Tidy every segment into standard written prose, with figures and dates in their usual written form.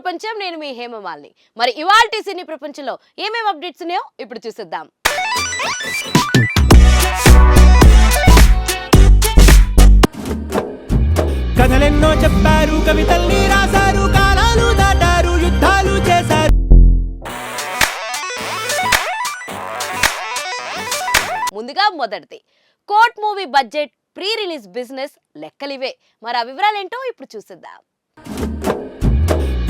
ప్రపంచం, నేను మీ హేమమాలిని. మరి ఇవాల్టి సినీ ప్రపంచంలో ఏమేం అప్డేట్స్ ఉన్నాయో ఇప్పుడు చూసేద్దాం. కథలెన్నో చెప్పారు, కవితల్ని రాశారు, కాలాలు దాటారు, యుద్ధాలు చేశారు. ముందుగా మొదటిది, court movie budget, pre release business లెక్కలివే. మరి ఆ వివరాలేంటో ఇప్పుడు చూసేద్దాం.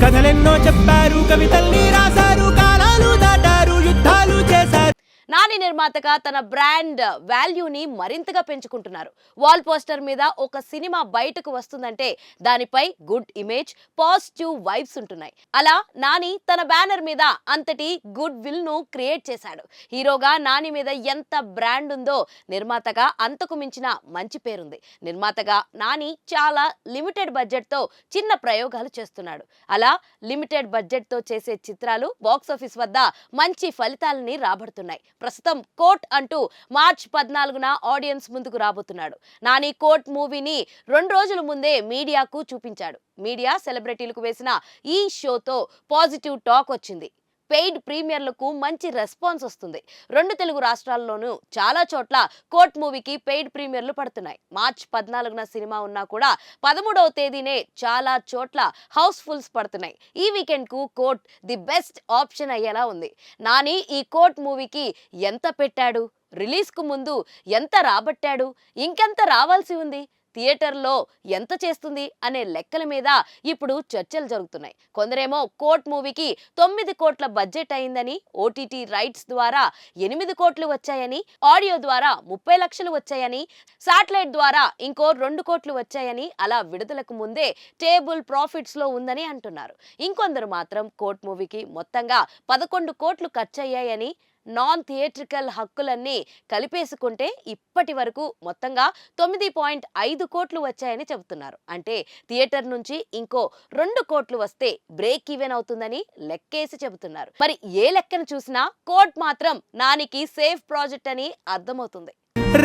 కథలెన్నో చెప్పారు, కవితల్ని రాశారు, కాలాలు దాటారు, యుద్ధాలు చేశారు. నాని నిర్మాతగా తన బ్రాండ్ వాల్యూని మరింతగా పెంచుకుంటున్నారు. వాల్ పోస్టర్ మీద ఒక సినిమా బయటకు వస్తుందంటే దానిపై గుడ్ ఇమేజ్, పాజిటివ్ వైబ్స్ ఉంటున్నాయి. అలా నాని తన బ్యానర్ మీద అంతటి గుడ్ విల్ ను క్రియేట్ చేశాడు. హీరోగా నాని మీద ఎంత బ్రాండ్ ఉందో నిర్మాతగా అంతకు మించిన మంచి పేరుంది. నిర్మాతగా నాని చాలా లిమిటెడ్ బడ్జెట్ తో చిన్న ప్రయోగాలు చేస్తున్నాడు. అలా లిమిటెడ్ బడ్జెట్ తో చేసే చిత్రాలు బాక్సాఫీస్ వద్ద మంచి ఫలితాలని రాబడుతున్నాయి. ప్రస్తుతం కోర్ట్ అంటూ మార్చ్ 14న ఆడియన్స్ ముందుకు రాబోతున్నాడు. నాని కోర్ట్ మూవీని 2 రోజుల ముందే మీడియాకు చూపించాడు. మీడియా సెలబ్రిటీలకు వేసిన ఈ షోతో పాజిటివ్ టాక్ వచ్చింది. పెయిడ్ ప్రీమియర్లకు మంచి రెస్పాన్స్ వస్తుంది. 2 తెలుగు రాష్ట్రాల్లోనూ చాలా చోట్ల కోర్ట్ మూవీకి పెయిడ్ ప్రీమియర్లు పడుతున్నాయి. మార్చ్ 14న సినిమా ఉన్నా కూడా 13వ తేదీనే చాలా చోట్ల హౌస్ఫుల్స్ పడుతున్నాయి. ఈ వీకెండ్ కు కోర్ట్ ది బెస్ట్ ఆప్షన్ అయ్యేలా ఉంది. నాని ఈ కోర్ట్ మూవీకి ఎంత పెట్టాడు, రిలీజ్ కు ముందు ఎంత రాబట్టాడు, ఇంకెంత రావాల్సి ఉంది, థియేటర్లో ఎంత చేస్తుంది అనే లెక్కల మీద ఇప్పుడు చర్చలు జరుగుతున్నాయి. కొందరేమో కోర్ట్ మూవీకి 9 కోట్ల బడ్జెట్ అయిందని, ఓటీటీ రైట్స్ ద్వారా 8 కోట్లు వచ్చాయని, ఆడియో ద్వారా 30 లక్షలు వచ్చాయని, శాటిలైట్ ద్వారా ఇంకో 2 కోట్లు వచ్చాయని, అలా విడుదలకు ముందే టేబుల్ ప్రాఫిట్స్ లో ఉందని అంటున్నారు. ఇంకొందరు మాత్రం కోర్ట్ మూవీకి మొత్తంగా 11 కోట్లు ఖర్చయ్యాయని, నాన్ థియేట్రికల్ హక్కులన్నీ కలిపేసుకుంటే ఇప్పటి వరకు మొత్తంగా 9.5 కోట్లు వచ్చాయని చెబుతున్నారు. అంటే థియేటర్ నుంచి ఇంకో 2 కోట్లు వస్తే బ్రేక్ ఈవెన్ అవుతుందని లెక్కేసి చెబుతున్నారు. మరి ఏ లెక్కను చూసినా కోర్ట్ మాత్రం నానికి సేఫ్ ప్రాజెక్ట్ అని అర్థమవుతుంది.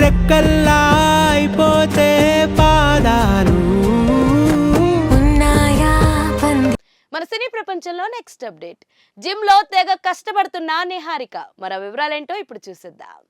రెక్కల్లా అయిపోతే పాదాలు. మన సినీ ప్రపంచంలో నెక్స్ట్ అప్డేట్, జిమ్ లో తెగ కష్టపడుతున్న నిహారిక. మరి వివరాలేంటో ఇప్పుడు చూసేద్దాం.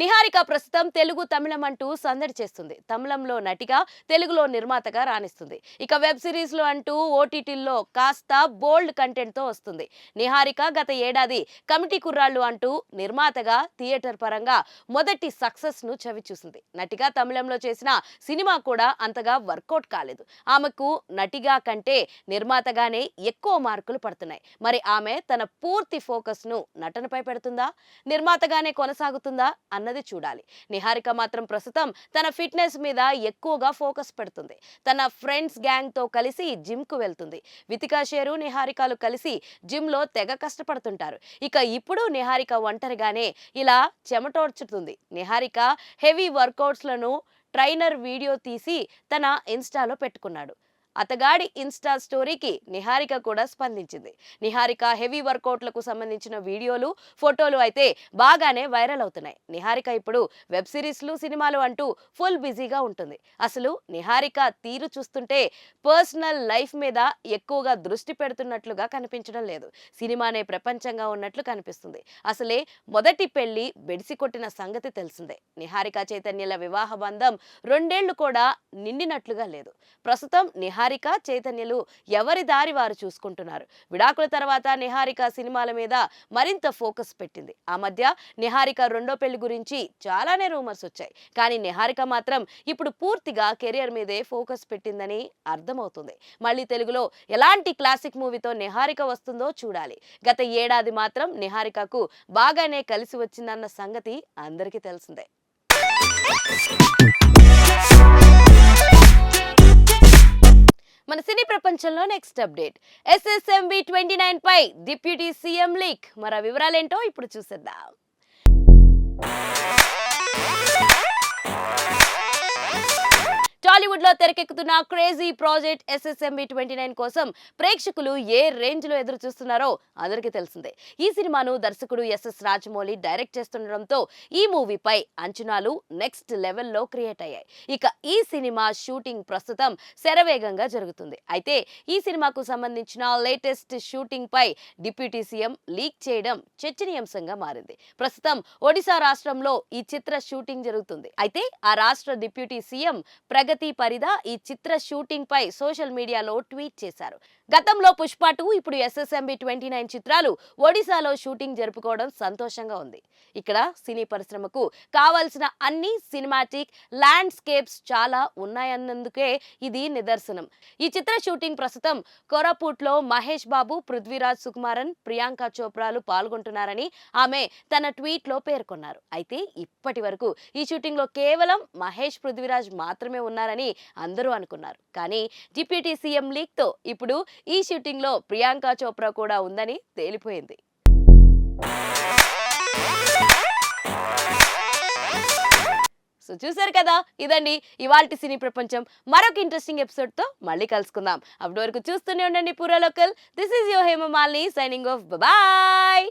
నిహారిక ప్రస్తుతం తెలుగు, తమిళం అంటూ సందడి చేస్తుంది. తమిళంలో నటిగా, తెలుగులో నిర్మాతగా రాణిస్తుంది. ఇక వెబ్ సిరీస్ లో అంటూ ఓటీటీల్లో కాస్త బోల్డ్ కంటెంట్ తో వస్తుంది. నిహారిక గత ఏడాది కమిటీ కుర్రాళ్ళు అంటూ నిర్మాతగా థియేటర్ పరంగా మొదటి సక్సెస్ ను చవిచూసింది. నటిగా తమిళంలో చేసిన సినిమా కూడా అంతగా వర్కౌట్ కాలేదు. ఆమెకు నటిగా కంటే నిర్మాతగానే ఎక్కువ మార్కులు పడుతున్నాయి. మరి ఆమె తన పూర్తి ఫోకస్ ను నటనపై పెడుతుందా, నిర్మాతగానే కొనసాగుతుందా అన్నది చూడాలి. నిహారిక మాత్రం ప్రస్తుతం తన ఫిట్నెస్ మీద ఎక్కువగా ఫోకస్ పెడుతుంది. తన ఫ్రెండ్స్ గ్యాంగ్ తో కలిసి జిమ్ కు వెళ్తుంది. వితికా షేరు, నిహారికలు కలిసి జిమ్ లో తెగ కష్టపడుతుంటారు. ఇక ఇప్పుడు నిహారిక ఒంటరిగానే ఇలా చెమటోడ్చుతుంది. నిహారిక హెవీ వర్కౌట్స్ లను ట్రైనర్ వీడియో తీసి తన ఇన్స్టాలో పెట్టుకున్నాడు. అతగాడి ఇన్స్టా స్టోరీకి నిహారిక కూడా స్పందించింది. నిహారిక హెవీ వర్కౌట్లకు సంబంధించిన వీడియోలు, ఫోటోలు అయితే బాగానే వైరల్ అవుతున్నాయి. నిహారిక ఇప్పుడు వెబ్ సిరీస్లు, సినిమాలు అంటూ ఫుల్ బిజీగా ఉంటుంది. అసలు నిహారిక తీరు చూస్తుంటే పర్సనల్ లైఫ్ మీద ఎక్కువగా దృష్టి పెడుతున్నట్లుగా కనిపించడం లేదు. సినిమానే ప్రపంచంగా ఉన్నట్లు కనిపిస్తుంది. అసలే మొదటి పెళ్లి బెడిసి కొట్టిన సంగతి తెలిసిందే. నిహారిక చైతన్యల వివాహ బంధం 2 ఏళ్లు కూడా నిండినట్లుగా లేదు. ప్రస్తుతం నిహారిక, చైతన్యలు ఎవరి దారి వారు చూసుకుంటున్నారు. విడాకుల తర్వాత నిహారిక సినిమాల మీద మరింత ఫోకస్ పెట్టింది. ఆ మధ్య నిహారిక 2వ పెళ్లి గురించి చాలానే రూమర్స్ వచ్చాయి. కానీ నిహారిక మాత్రం ఇప్పుడు పూర్తిగా కెరియర్ మీదే ఫోకస్ పెట్టిందని అర్థమవుతుంది. మళ్ళీ తెలుగులో ఎలాంటి క్లాసిక్ మూవీతో నిహారిక వస్తుందో చూడాలి. గత ఏడాది మాత్రం నిహారికకు బాగానే కలిసి వచ్చిందన్న సంగతి అందరికీ తెలిసిందే. మన సినీ ప్రపంచంలో నెక్స్ట్ అప్డేట్, SSMB 29 పై డిప్యూటీ సీఎం లీక్. మరి వివరాలేంటో ఇప్పుడు చూసేద్దాం. టాలీవుడ్ లో తెరకెక్కుతున్న క్రేజీ ప్రాజెక్ట్ SSMB 29 కోసం ప్రేక్షకులు ఏ రేంజ్ లో ఎదురు చూస్తున్నారో అందరికీ తెలిసిందే. ఈ సినిమాను దర్శకుడు SS రాజమౌళి డైరెక్ట్ చేస్తుండడంతో ఈ మూవీపై అంచనాలు నెక్స్ట్ లెవెల్లో క్రియేట్ అయ్యాయి. ఇక ఈ సినిమా షూటింగ్ ప్రస్తుతం శరవేగంగా జరుగుతుంది. అయితే ఈ సినిమాకు సంబంధించిన లేటెస్ట్ షూటింగ్ పై డిప్యూటీ సీఎం లీక్ చేయడం చర్చనీయాంశంగా మారింది. ప్రస్తుతం ఒడిశా రాష్ట్రంలో ఈ చిత్ర షూటింగ్ జరుగుతుంది. అయితే ఆ రాష్ట్ర డిప్యూటీ సీఎం ప్రగతి పరిదా ఈ చిత్ర షూటింగ్ పై సోషల్ మీడియాలో ట్వీట్ చేశారు. గతంలో పుష్ప 2, ఇప్పుడు SSMB 29 చిత్రాలు ఒడిశాలో షూటింగ్ జరుపుకోవడం సంతోషంగా ఉంది. ఇక్కడ సినీ పరిశ్రమకు కావాల్సిన అన్ని సినిమాటిక్ ల్యాండ్స్కేప్స్ చాలా ఉన్నాయన్నందుకే ఇది నిదర్శనం. ఈ చిత్ర షూటింగ్ ప్రస్తుతం కోరాపుట్లో మహేష్ బాబు, పృథ్వీరాజ్ సుకుమారన్, ప్రియాంక చోప్రాలు పాల్గొంటున్నారని ఆమె తన ట్వీట్ లో పేర్కొన్నారు. అయితే ఇప్పటి వరకు ఈ షూటింగ్ లో కేవలం మహేష్, పృథ్వీరాజ్ మాత్రమే ఉన్నారని అందరూ అనుకున్నారు. కానీ డిప్యూటీ సీఎం లీక్ తో ఇప్పుడు ఈ షూటింగ్ లో ప్రియాంక చోప్రా కూడా ఉందని తేలిపోయింది. సో చూసారు కదా, ఇదండి ఇవాల్టి సినీ ప్రపంచం. మరొక ఇంట్రెస్టింగ్ ఎపిసోడ్ తో మళ్ళీ కలుసుకుందాం. అప్పటి వరకు చూస్తూనే ఉండండి పూరా local. This is your Hemamalini signing off. Bye.